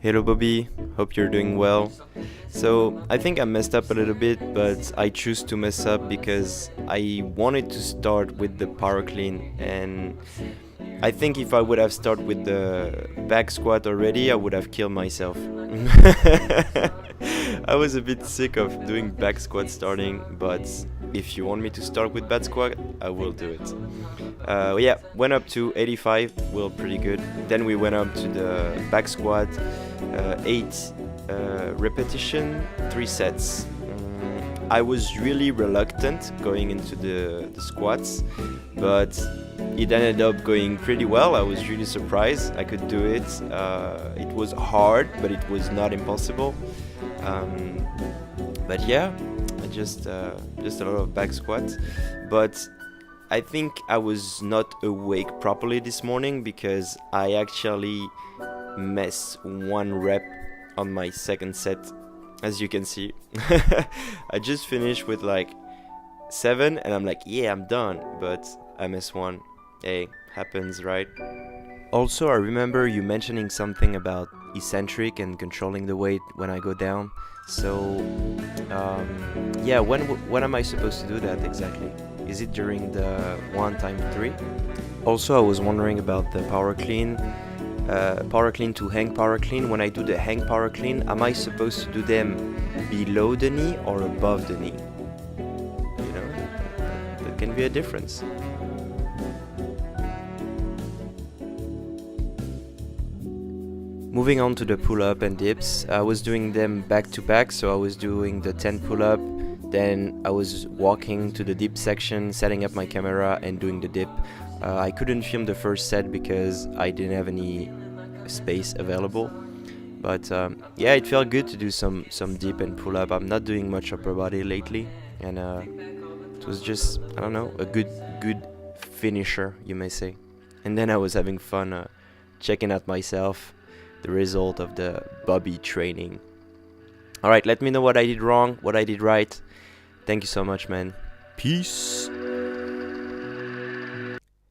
Hello Bobby, hope you're doing well. So I think I messed up a little bit, but I choose to mess up because I wanted to start with the power clean, and I think if I would have started with the back squat already, I would have killed myself. I was a bit sick of doing back squat starting, but if you want me to start with back squat, I will do it. Yeah, went up to 85, well, pretty good. Then we went up to the back squat, 8 repetition, 3 sets. I was really reluctant going into the squats, but it ended up going pretty well. I was really surprised I could do it. It was hard, but it was not impossible. But yeah, just a lot of back squats. But I think I was not awake properly this morning because I actually missed 1 rep on my second set, as you can see. I just finished with like 7 and I'm like, yeah, I'm done, but I missed 1. Hey, happens, right? Also, I remember you mentioning something about eccentric and controlling the weight when I go down. So yeah, when am I supposed to do that exactly? Is it during the 1 times 3? Also, I was wondering about the power clean to hang power clean. When I do the hang power clean, am I supposed to do them below the knee or above the knee? You know, there can be a difference. Moving on to the pull-up and dips, I was doing them back to back, so I was doing the 10 pull-up, then I was walking to the dip section, setting up my camera and doing the dip. I couldn't film the first set because I didn't have any space available, but yeah, it felt good to do some dip and pull-up. I'm not doing much upper body lately, and it was just, I don't know, a good finisher, you may say. And then I was having fun checking out myself, the result of the Bobby training. Alright, let me know what I did wrong, what I did right. Thank you so much, man. Peace.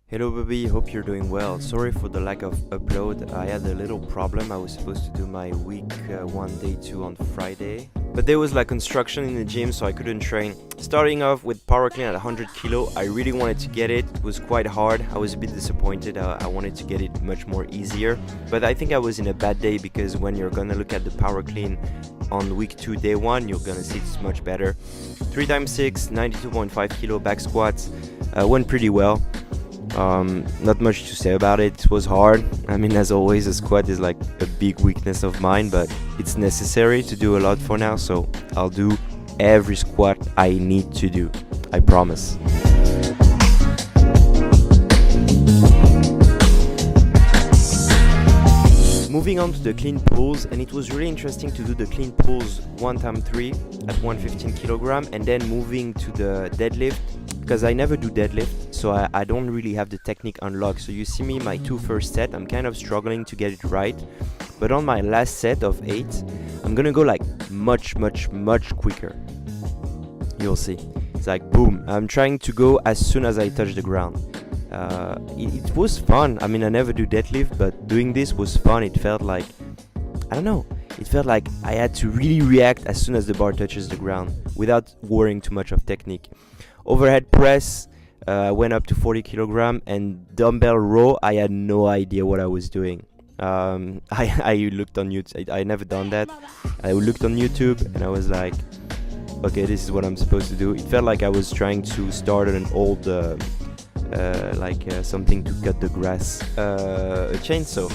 Hello Bobby, hope you're doing well. Sorry for the lack of upload. I had a little problem. I was supposed to do my week 1 day 2 on Friday, but there was like construction in the gym, so I couldn't train. Starting off with power clean at 100 kilo, I really wanted to get it. It was quite hard. I was a bit disappointed. I wanted to get it much more easier, but I think I was in a bad day because when you're gonna look at the power clean on week 2 day 1, you're gonna see it's much better. 3 times 6, 92.5 kilo back squats, went pretty well. Not much to say about it. It was hard. I mean, as always, a squat is like a big weakness of mine, but it's necessary to do a lot for now, so I'll do every squat I need to do, I promise. Moving on to the clean pulls, and it was really interesting to do the clean pulls 1 times 3 at 115 kilogram, and then moving to the deadlift, because I never do deadlift, so I don't really have the technique unlocked. So you see me, my 2 first set, I'm kind of struggling to get it right, but on my last set of 8, I'm gonna go like much quicker. You'll see. It's like boom, I'm trying to go as soon as I touch the ground. It was fun. I mean, I never do deadlift, but doing this was fun. It felt like, I don't know, it felt like I had to really react as soon as the bar touches the ground without worrying too much of technique. Overhead press, went up to 40 kilogram, and dumbbell row, I had no idea what I was doing. I looked on YouTube. I never done that. I looked on YouTube and I was like, okay, this is what I'm supposed to do. It felt like I was trying to start an old something to cut the grass, a chainsaw.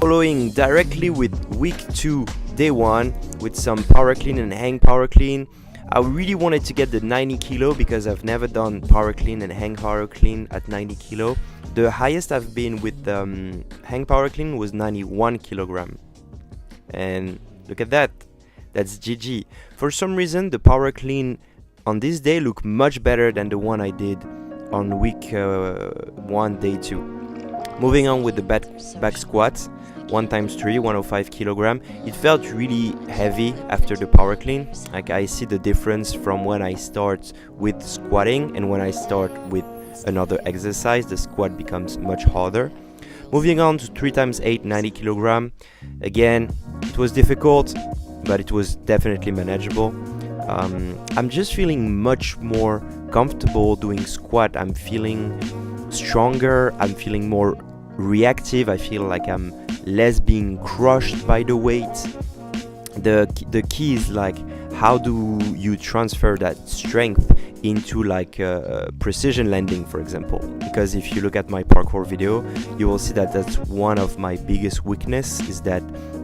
Following directly with week 2 day 1 with some power clean and hang power clean. I really wanted to get the 90 kilo because I've never done power clean and hang power clean at 90 kilo. The highest I've been with hang power clean was 91 kilogram, and look at that, that's GG. For some reason the power clean on this day looked much better than the one I did on week 1 day 2. Moving on with the back squats, 1 times 3, 105 kilogram. It felt really heavy after the power clean. Like, I see the difference from when I start with squatting and when I start with another exercise. The squat becomes much harder. Moving on to 3 times 8, 90 kilogram. Again, It was difficult, but it was definitely manageable. I'm just feeling much more comfortable doing squat. I'm feeling stronger, I'm feeling more reactive, I feel like I'm less being crushed by the weight. The key is like, how do you transfer that strength into like precision landing, for example? Because if you look at my parkour video, you will see that that's one of my biggest weakness, is that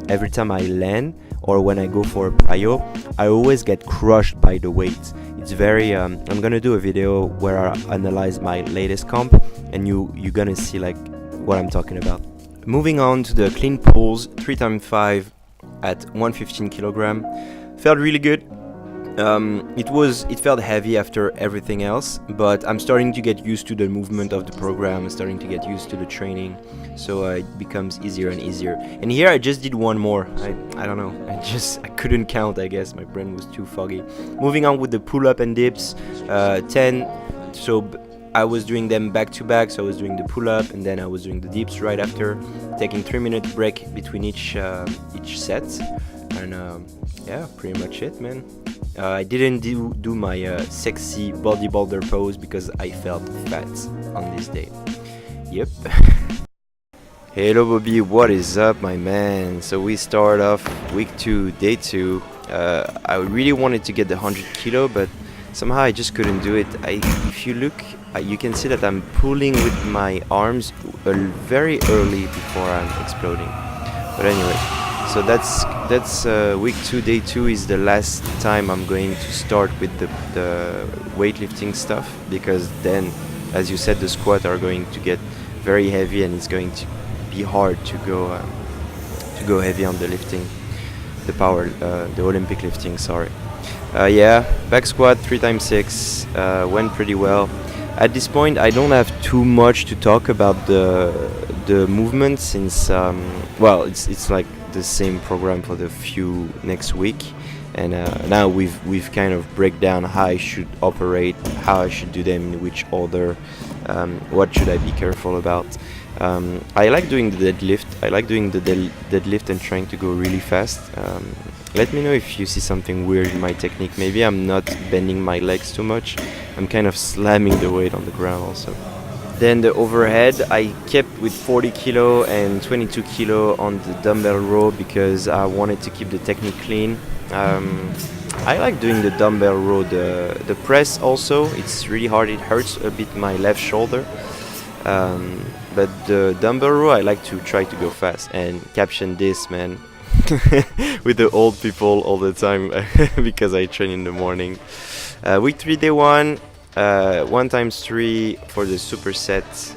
every time I land or when I go for a plyo, I always get crushed by the weight. It's very I'm gonna do a video where I analyze my latest comp, and you're gonna see like what I'm talking about. Moving on to the clean pulls, 3x5 at 115 kilogram. Felt really good. It felt heavy after everything else, but I'm starting to get used to the movement of the program, starting to get used to the training, so it becomes easier and easier. And here I just did one more. I don't know, I couldn't count, I guess my brain was too foggy. Moving on with the pull-up and dips, 10. So I was doing them back to back, so I was doing the pull-up and then I was doing the dips right after, taking 3-minute break between each set, and yeah, pretty much it, man. I didn't do my sexy bodybuilder pose because I felt fat on this day. Yep. Hello Bobby, what is up, my man? So we start off week 2, day 2. I really wanted to get the 100 kilo, but somehow I just couldn't do it. If you look, you can see that I'm pulling with my arms very early before I'm exploding. But anyway, so that's week 2, day 2 is the last time I'm going to start with the weightlifting stuff, because then, as you said, the squats are going to get very heavy and it's going to be hard to go heavy on the lifting, the Olympic lifting, sorry. Yeah, back squat 3x6 went pretty well. At this point I don't have too much to talk about the movement, since well, it's like the same program for the few next week, and now we've kind of break down how I should operate, how I should do them, in which order, what should I be careful about. I like doing the deadlift. I like doing the deadlift and trying to go really fast. Let me know if you see something weird in my technique. Maybe I'm not bending my legs too much. I'm kind of slamming the weight on the ground also. Then the overhead, I kept with 40 kilo and 22 kilo on the dumbbell row because I wanted to keep the technique clean. I like doing the dumbbell row. The press also, it's really hard. It hurts a bit my left shoulder. But the dumbbell row, I like to try to go fast. And caption this, man, with the old people all the time because I train in the morning. Week 3, day 1, 1x3 for the superset,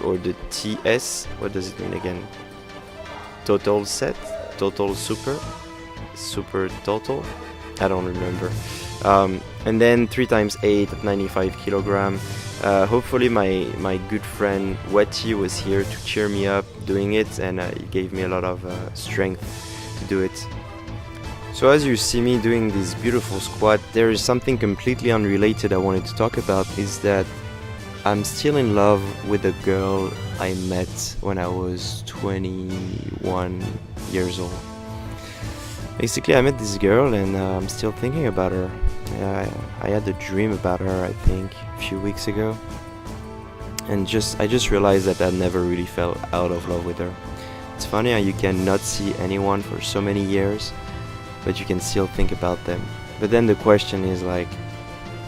or the TS. What does it mean again? Total set, total super total. I don't remember. And then 3x8 at 95 kilogram. Hopefully my good friend Wati was here to cheer me up doing it, and he gave me a lot of strength to do it. So as you see me doing this beautiful squat, there is something completely unrelated I wanted to talk about, is that I'm still in love with a girl I met when I was 21 years old. Basically, I met this girl and I'm still thinking about her. I had a dream about her, I think, a few weeks ago, and I just realized that I never really fell out of love with her. It's funny how you can not see anyone for so many years, but you can still think about them. But then the question is like,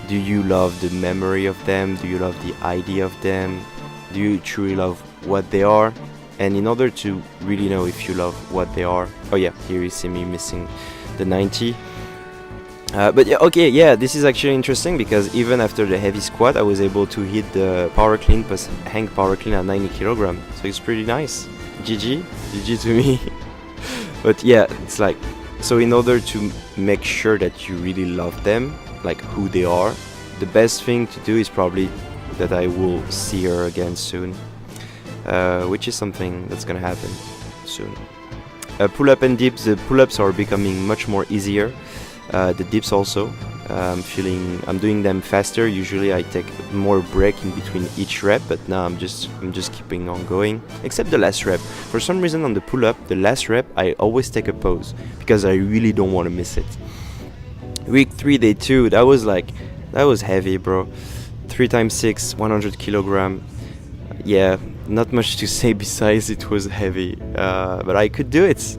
do you love the memory of them? Do you love the idea of them? Do you truly love what they are? And in order to really know if you love what they are, oh yeah, here you see me missing the 90. But yeah, okay, yeah, this is actually interesting because even after the heavy squat, I was able to hit the power clean plus hang power clean at 90 kilogram. So it's pretty nice. GG to me. But yeah, it's like, so in order to make sure that you really love them, like who they are, the best thing to do is probably that I will see her again soon, which is something that's gonna happen soon. Pull-up and dips, the pull-ups are becoming much more easier. The dips also. I'm doing them faster. Usually I take more break in between each rep, but now I'm just keeping on going, except the last rep. For some reason on the pull-up, the last rep I always take a pause because I really don't want to miss it. Week 3, day 2, that was heavy, bro. 3 times 6, 100 kilogram. Yeah, not much to say besides it was heavy, but I could do it.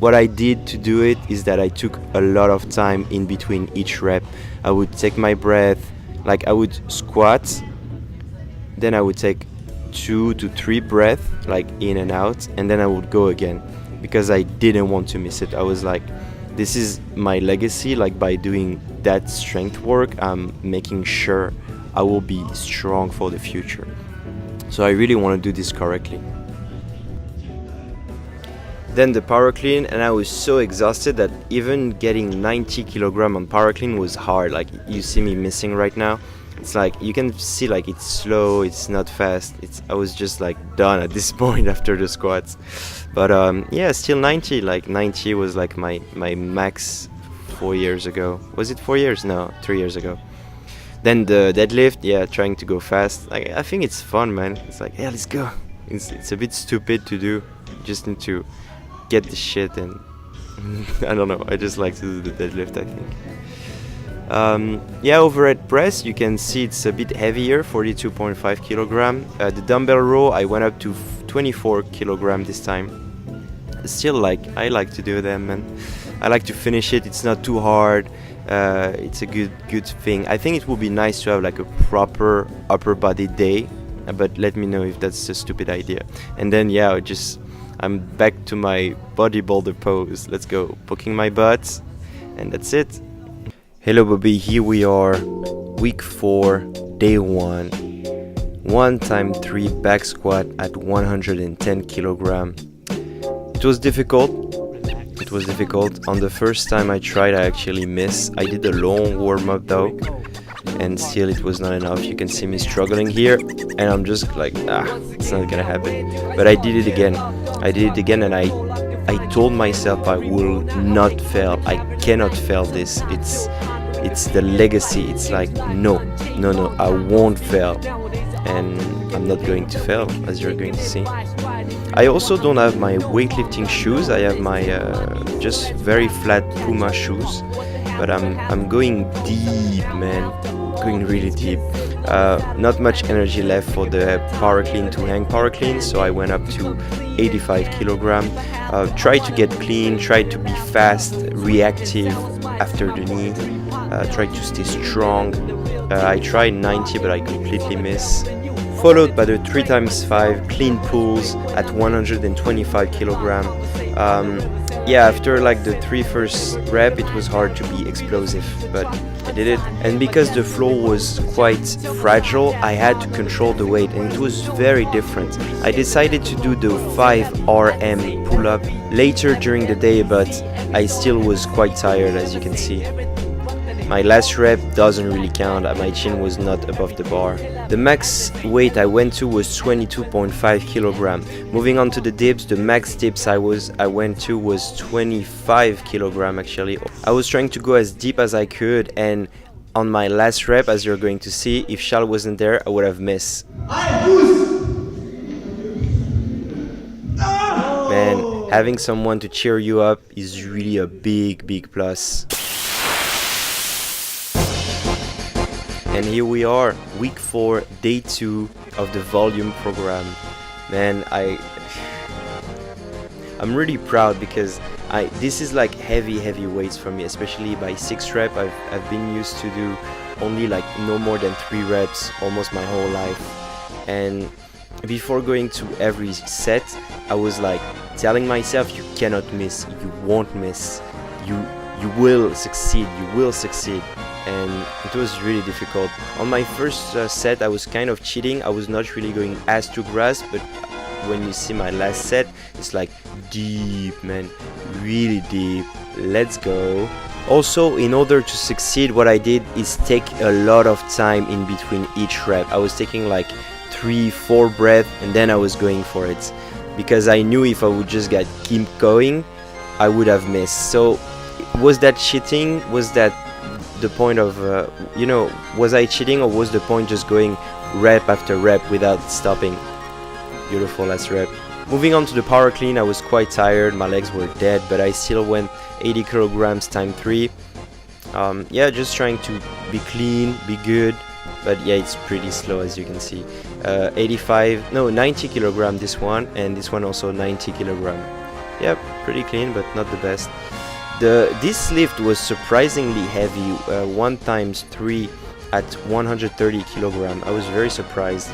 What I did to do it is that I took a lot of time in between each rep. I would take my breath, like I would squat, then I would take 2 to 3 breaths, like in and out, and then I would go again because I didn't want to miss it. I was like, this is my legacy. Like by doing that strength work, I'm making sure I will be strong for the future. So I really want to do this correctly. Then the power clean, and I was so exhausted that even getting 90 kilogram on power clean was hard. Like you see me missing right now. It's like you can see like it's slow, it's not fast. I was just like done at this point after the squats. But yeah, still 90. Like 90 was like my max 4 years ago. Was it 4 years? No, 3 years ago. Then the deadlift, yeah, trying to go fast. Like I think it's fun, man. It's like, yeah, let's go. It's a bit stupid to do. You just need to get the shit, and I don't know, I just like to do the deadlift, I think. Yeah, overhead press, you can see it's a bit heavier, 42.5 kilogram. The dumbbell row, I went up to 24 kilogram this time. Still, like, I like to do them, and I like to finish it. It's not too hard. It's a good thing. I think it would be nice to have like a proper upper body day, but let me know if that's a stupid idea. And then yeah, I'm back to my bodybuilder pose. Let's go, poking my butt, and that's it. Hello, Bobby. Here we are, week 4, day 1. 1 times 3 back squat at 110 kilogram. It was difficult. On the first time I tried, I actually missed. I did a long warm-up though, and still it was not enough. You can see me struggling here, and I'm just like, it's not gonna happen. But I did it again, and I told myself I will not fail. I cannot fail this. It's the legacy. It's like, no, I won't fail, and I'm not going to fail, as you're going to see. I also don't have my weightlifting shoes. I have my just very flat Puma shoes, but I'm going deep, man. Going really deep. Not much energy left for the power clean to hang power clean, so I went up to 85 kilogram. Tried to get clean, tried to be fast, reactive after the knee. Tried to stay strong. I tried 90, but I completely missed. Followed by the 3 times 5 clean pulls at 125 kilogram. Yeah, after like the 3 first rep, it was hard to be explosive, but I did it. And because the floor was quite fragile, I had to control the weight, and it was very different. I decided to do the 5 RM pull-up later during the day, but I still was quite tired, as you can see. My last rep doesn't really count, my chin was not above the bar. The max weight I went to was 22.5 kilogram. Moving on to the dips, the max dips I went to was 25 kilogram actually. I was trying to go as deep as I could, and on my last rep, as you're going to see, if Charles wasn't there, I would have missed. Man, having someone to cheer you up is really a big plus. And here we are, week 4, day 2 of the volume program. Man, I'm really proud because this is like heavy weights for me, especially by 6 rep. I've been used to do only like no more than 3 reps almost my whole life. And before going to every set, I was like telling myself, you cannot miss, you won't miss, you will succeed, and it was really difficult. On my first set, I was kind of cheating. I was not really going as to grasp, but when you see my last set, it's like deep, man, really deep. Let's go. Also, in order to succeed, what I did is take a lot of time in between each rep. I was taking like 3-4 breaths, and then I was going for it, because I knew if I would just keep going, I would have missed. So was that cheating? Was that the point of, was I cheating, or was the point just going rep after rep without stopping? Beautiful, last rep. Moving on to the power clean, I was quite tired, my legs were dead, but I still went 80 kilograms time 3. Yeah, just trying to be clean, be good, but yeah, it's pretty slow as you can see. 90 kilogram this one, and this one also 90 kilogram. Yeah, pretty clean, but not the best. This lift was surprisingly heavy, 1 times 3 at 130 kilogram. I was very surprised.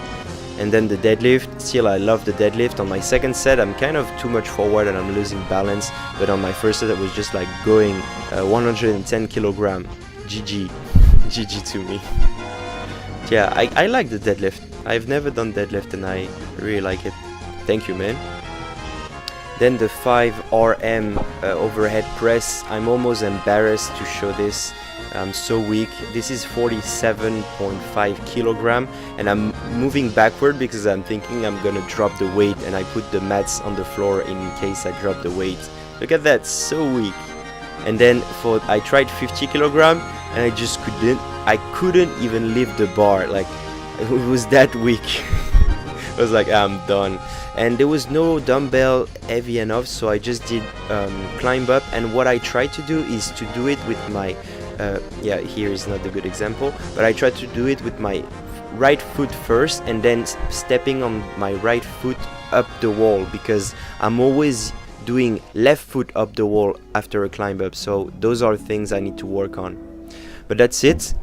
And then the deadlift, still I love the deadlift. On my second set I'm kind of too much forward and I'm losing balance, but on my first set I was just like going 110 kilogram. GG to me. Yeah, I like the deadlift. I've never done deadlift and I really like it. Thank you, man. Then the 5 RM overhead press. I'm almost embarrassed to show this. I'm so weak. This is 47.5 kilogram, and I'm moving backward because I'm thinking I'm gonna drop the weight, and I put the mats on the floor in case I drop the weight. Look at that, so weak. And then I tried 50 kilogram and I just couldn't even lift the bar. Like, it was that weak. I was like, I'm done. And there was no dumbbell heavy enough, so I just did climb up. And what I tried to do is to do it with my yeah, here is not a good example, but I tried to do it with my right foot first and then stepping on my right foot up the wall, because I'm always doing left foot up the wall after a climb up. So those are things I need to work on. But that's it.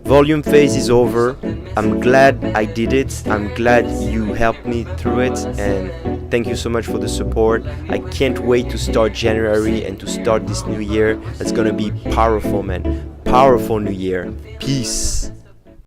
Volume phase is over. I'm glad I did it. I'm glad you helped me through it, and thank you so much for the support. I can't wait to start January and to start this new year. It's gonna be powerful, man. Powerful new year. Peace.